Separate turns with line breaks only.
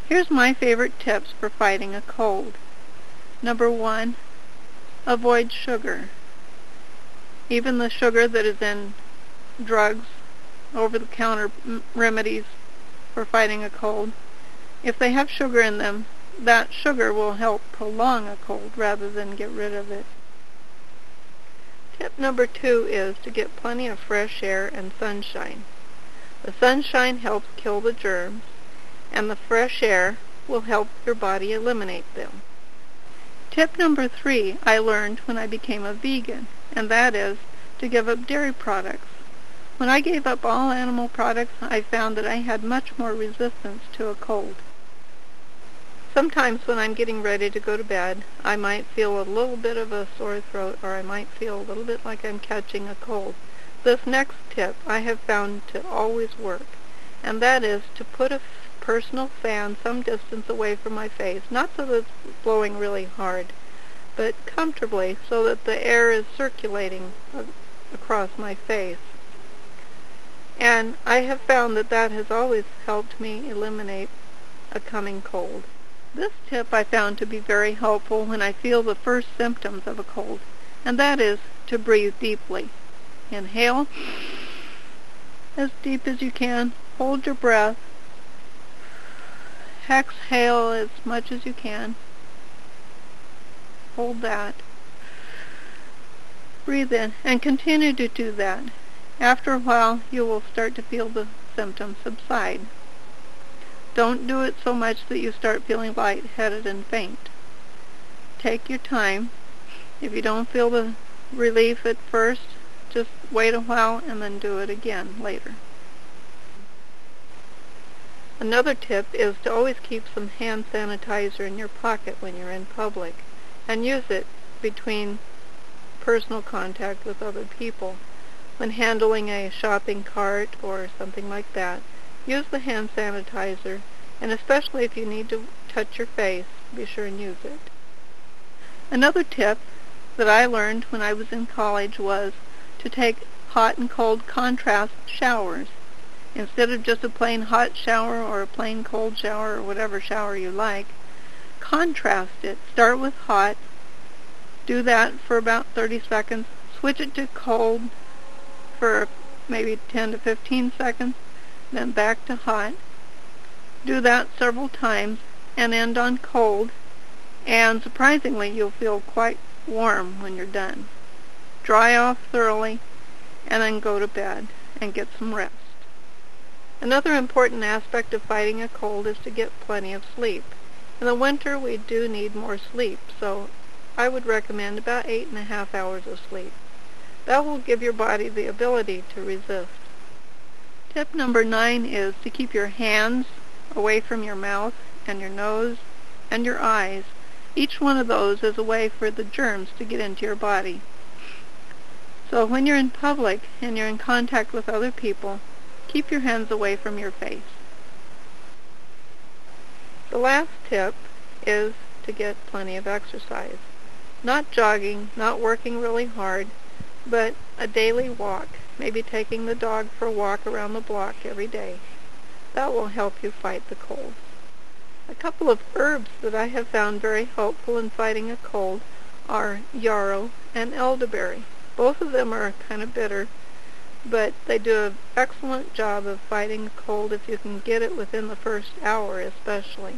Here's my favorite tips for fighting a cold. Number 1, avoid sugar. Even the sugar that is in drugs, over-the-counter remedies for fighting a cold, if they have sugar in them, that sugar will help prolong a cold rather than get rid of it. Tip number 2 is to get plenty of fresh air and sunshine. The sunshine helps kill the germs, and the fresh air will help your body eliminate them. Tip number 3 I learned when I became a vegan, and that is to give up dairy products. When I gave up all animal products, I found that I had much more resistance to a cold. Sometimes when I'm getting ready to go to bed, I might feel a little bit of a sore throat, or I might feel a little bit like I'm catching a cold. This next tip I have found to always work, and that is to put a personal fan some distance away from my face, not so that it's blowing really hard, but comfortably so that the air is circulating across my face. And I have found that that has always helped me eliminate a coming cold. This tip I found to be very helpful when I feel the first symptoms of a cold, and that is to breathe deeply. Inhale as deep as you can. Hold your breath. Exhale as much as you can. Hold that. Breathe in and continue to do that. After a while, you will start to feel the symptoms subside. Don't do it so much that you start feeling lightheaded and faint. Take your time. If you don't feel the relief at first, just wait a while and then do it again later. Another tip is to always keep some hand sanitizer in your pocket when you're in public, and use it between personal contact with other people. When handling a shopping cart or something like that, use the hand sanitizer, and especially if you need to touch your face, be sure and use it. Another tip that I learned when I was in college was to take hot and cold contrast showers. Instead of just a plain hot shower or a plain cold shower or whatever shower you like, contrast it. Start with hot, do that for about 30 seconds, switch it to cold for maybe 10 to 15 seconds, then back to hot. Do that several times and end on cold, and surprisingly you'll feel quite warm when you're done. Dry off thoroughly and then go to bed and get some rest. Another important aspect of fighting a cold is to get plenty of sleep. In the winter we do need more sleep, so I would recommend about 8.5 hours of sleep. That will give your body the ability to resist. Tip number 9 is to keep your hands away from your mouth and your nose and your eyes. Each one of those is a way for the germs to get into your body. So when you're in public and you're in contact with other people, keep your hands away from your face. The last tip is to get plenty of exercise. Not jogging, not working really hard, but a daily walk, maybe taking the dog for a walk around the block every day. That will help you fight the cold. A couple of herbs that I have found very helpful in fighting a cold are yarrow and elderberry. Both of them are kind of bitter, but they do an excellent job of fighting a cold if you can get it within the first hour especially.